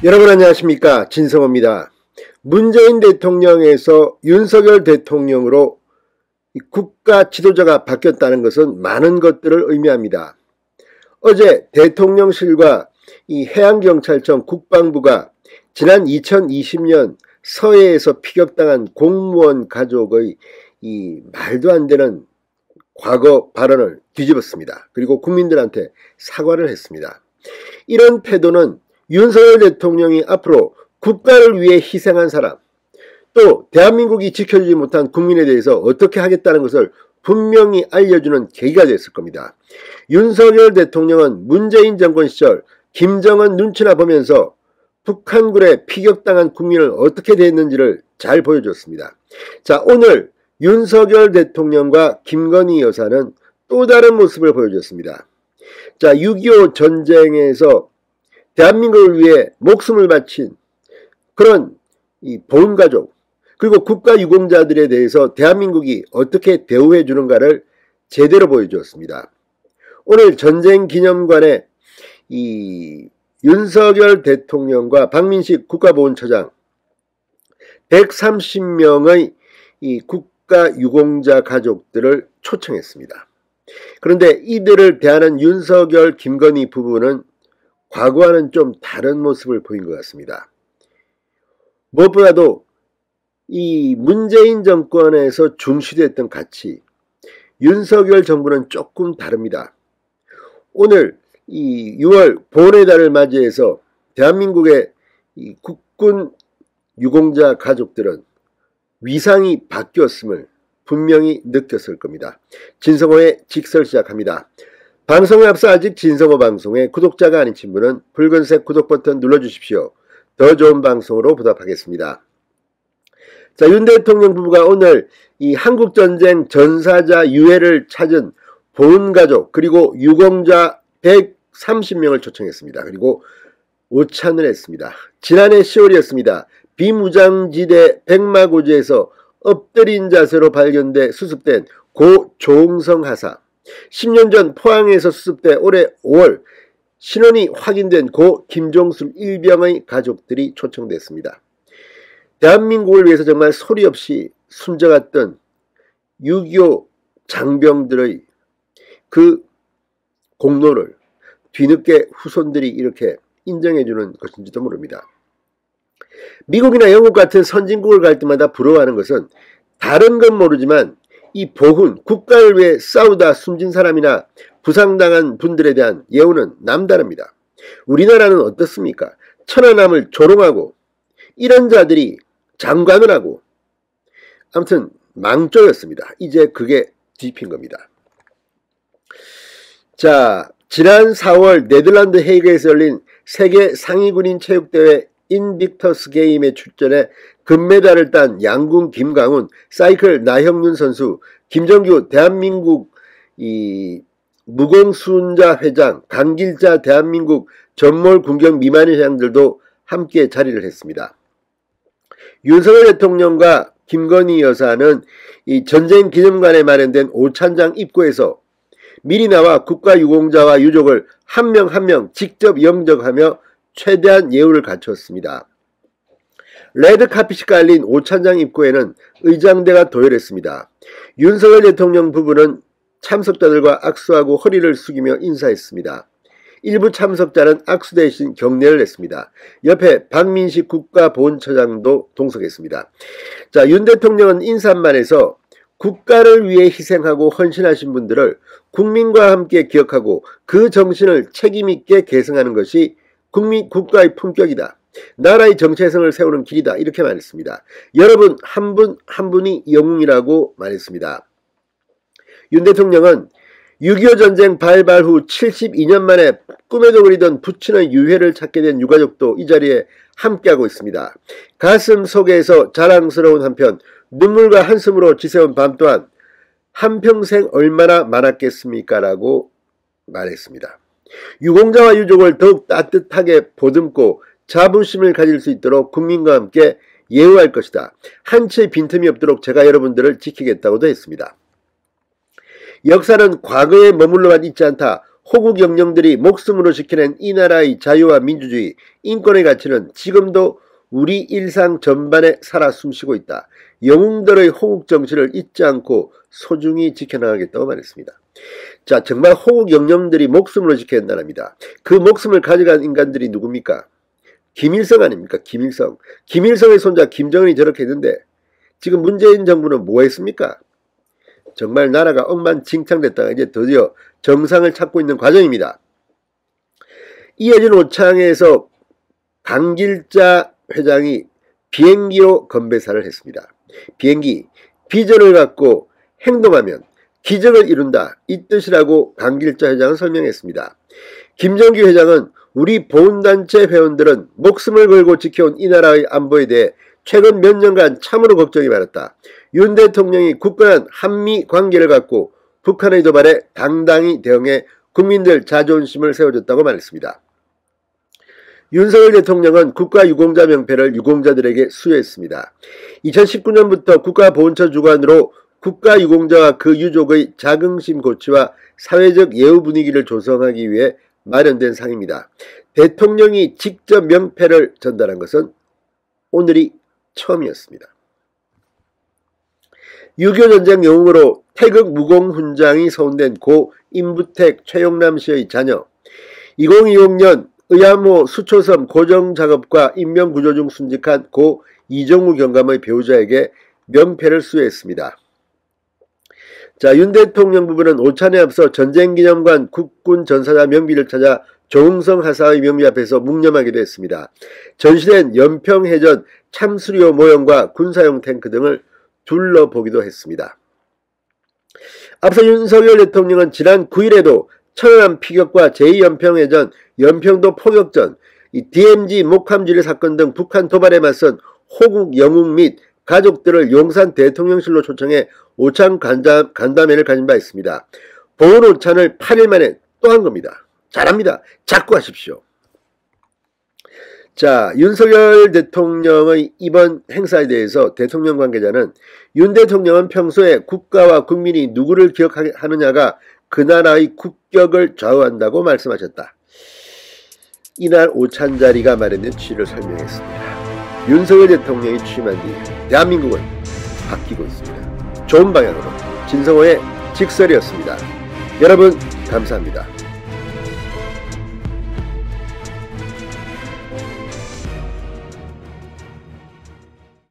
여러분 안녕하십니까, 진성호입니다. 문재인 대통령에서 윤석열 대통령으로 국가 지도자가 바뀌었다는 것은 많은 것들을 의미합니다. 어제 대통령실과 이 해양경찰청 국방부가 지난 2020년 서해에서 피격당한 공무원 가족의 이 말도 안 되는 과거 발언을 뒤집었습니다. 그리고 국민들한테 사과를 했습니다. 이런 태도는 윤석열 대통령이 앞으로 국가를 위해 희생한 사람, 또 대한민국이 지켜주지 못한 국민에 대해서 어떻게 하겠다는 것을 분명히 알려주는 계기가 됐을 겁니다. 윤석열 대통령은 문재인 정권 시절 김정은 눈치나 보면서 북한군에 피격당한 국민을 어떻게 대했는지를 잘 보여줬습니다. 자, 오늘 윤석열 대통령과 김건희 여사는 또 다른 모습을 보여줬습니다. 자, 6.25 전쟁에서 대한민국을 위해 목숨을 바친 그런 이 보훈가족, 그리고 국가유공자들에 대해서 대한민국이 어떻게 대우해 주는가를 제대로 보여주었습니다. 오늘 전쟁기념관에 이 윤석열 대통령과 박민식 국가보훈처장 130명의 이 국가유공자 가족들을 초청했습니다. 그런데 이들을 대하는 윤석열, 김건희 부부는 과거와는 좀 다른 모습을 보인 것 같습니다. 무엇보다도 이 문재인 정권에서 중시됐던 가치, 윤석열 정부는 조금 다릅니다. 오늘 이 6월 보훈의 달을 맞이해서 대한민국의 이 국군 유공자 가족들은 위상이 바뀌었음을 분명히 느꼈을 겁니다. 진성호의 직설 시작합니다. 방송에 앞서 아직 진성호 방송에 구독자가 아닌 친구는 붉은색 구독 버튼 눌러주십시오. 더 좋은 방송으로 보답하겠습니다. 자, 윤 대통령 부부가 오늘 이 한국전쟁 전사자 유해를 찾은 보훈가족 그리고 유공자 130명을 초청했습니다. 그리고 오찬을 했습니다. 지난해 10월이었습니다. 비무장지대 백마고지에서 엎드린 자세로 발견돼 수습된 고 조응성 하사, 10년 전 포항에서 수습돼 올해 5월 신원이 확인된 고 김종술 일병의 가족들이 초청됐습니다. 대한민국을 위해서 정말 소리 없이 숨져갔던 6.25 장병들의 그 공로를 뒤늦게 후손들이 이렇게 인정해주는 것인지도 모릅니다. 미국이나 영국 같은 선진국을 갈 때마다 부러워하는 것은 다른 건 모르지만 이 보훈, 국가를 위해 싸우다 숨진 사람이나 부상당한 분들에 대한 예우는 남다릅니다. 우리나라는 어떻습니까? 천안함을 조롱하고 이런 자들이 장관을 하고 아무튼 망조였습니다. 이제 그게 뒤핀 겁니다. 자, 지난 4월 네덜란드 헤이그에서 열린 세계 상위군인 체육대회 인빅터스 게임에 출전해 금메달을 딴 양궁 김강훈, 사이클 나형윤 선수, 김정규 대한민국 이 무공수자 회장, 강길자 대한민국 전몰 군경 미만 회장들도 함께 자리를 했습니다. 윤석열 대통령과 김건희 여사는 이 전쟁 기념관에 마련된 오찬장 입구에서 미리 나와 국가유공자와 유족을 한 명 한 명 직접 영접하며 최대한 예우를 갖췄습니다. 레드카펫이 깔린 오찬장 입구에는 의장대가 도열했습니다. 윤석열 대통령 부부는 참석자들과 악수하고 허리를 숙이며 인사했습니다. 일부 참석자는 악수 대신 경례를 했습니다. 옆에 박민식 국가보훈처장도 동석했습니다. 자, 윤 대통령은 인사말에서 국가를 위해 희생하고 헌신하신 분들을 국민과 함께 기억하고 그 정신을 책임있게 계승하는 것이 국가의 품격이다. 나라의 정체성을 세우는 길이다. 이렇게 말했습니다. 여러분 한 분 한 분이 영웅이라고 말했습니다. 윤 대통령은 6.25 전쟁 발발 후 72년 만에 꿈에도 그리던 부친의 유해를 찾게 된 유가족도 이 자리에 함께하고 있습니다. 가슴 속에서 자랑스러운 한편 눈물과 한숨으로 지새운 밤 또한 한평생 얼마나 많았겠습니까? 라고 말했습니다. 유공자와 유족을 더욱 따뜻하게 보듬고 자부심을 가질 수 있도록 국민과 함께 예우할 것이다. 한 채 빈틈이 없도록 제가 여러분들을 지키겠다고도 했습니다. 역사는 과거에 머물러만 있지 않다. 호국 영령들이 목숨으로 지켜낸 이 나라의 자유와 민주주의, 인권의 가치는 지금도 우리 일상 전반에 살아 숨쉬고 있다. 영웅들의 호국 정신을 잊지 않고 소중히 지켜나가겠다고 말했습니다. 자, 정말 호국 영령들이 목숨으로 지켜낸 나라입니다. 그 목숨을 가져간 인간들이 누굽니까? 김일성 아닙니까? 김일성. 김일성의 손자 김정은이 저렇게 했는데 지금 문재인 정부는 뭐 했습니까? 정말 나라가 억만징창됐다가 이제 드디어 정상을 찾고 있는 과정입니다. 이어진 오창에서 강길자 회장이 비행기로 건배사를 했습니다. 비행기, 비전을 갖고 행동하면 기적을 이룬다, 이 뜻이라고 강길자 회장은 설명했습니다. 김정기 회장은 우리 보훈단체 회원들은 목숨을 걸고 지켜온 이 나라의 안보에 대해 최근 몇 년간 참으로 걱정이 많았다. 윤 대통령이 굳건한 한미 관계를 갖고 북한의 도발에 당당히 대응해 국민들 자존심을 세워줬다고 말했습니다. 윤석열 대통령은 국가유공자 명패를 유공자들에게 수여했습니다. 2019년부터 국가보훈처 주관으로 국가유공자와 그 유족의 자긍심 고취와 사회적 예우 분위기를 조성하기 위해 마련된 상입니다. 대통령이 직접 명패를 전달한 것은 오늘이 처음이었습니다. 6.25 전쟁 영웅으로 태극 무공훈장이 서운된 고 임부택 최용남 씨의 자녀, 2026년 의암호 수초섬 고정작업과 인명구조 중 순직한 고 이정우 경감의 배우자에게 명패를 수여했습니다. 자, 윤 대통령 부부는 오찬에 앞서 전쟁기념관 국군 전사자 명비를 찾아 조응성 하사의 명비 앞에서 묵념하기도 했습니다. 전시된 연평해전 참수료 모형과 군사용 탱크 등을 둘러보기도 했습니다. 앞서 윤석열 대통령은 지난 9일에도 천안함 피격과 제2연평해전, 연평도 포격전, DMZ 목함지뢰 사건 등 북한 도발에 맞선 호국 영웅 및 가족들을 용산 대통령실로 초청해 오찬 간담회를 가진 바 있습니다. 보훈 오찬을 8일 만에 또 한 겁니다. 잘합니다. 자꾸 하십시오. 자, 윤석열 대통령의 이번 행사에 대해서 대통령 관계자는 윤 대통령은 평소에 국가와 국민이 누구를 기억하느냐가 그 나라의 국격을 좌우한다고 말씀하셨다. 이날 오찬 자리가 마련된 취지를 설명했습니다. 윤석열 대통령이 취임한 뒤 대한민국은 바뀌고 있습니다. 좋은 방향으로. 진성호의 직설이었습니다. 여러분 감사합니다.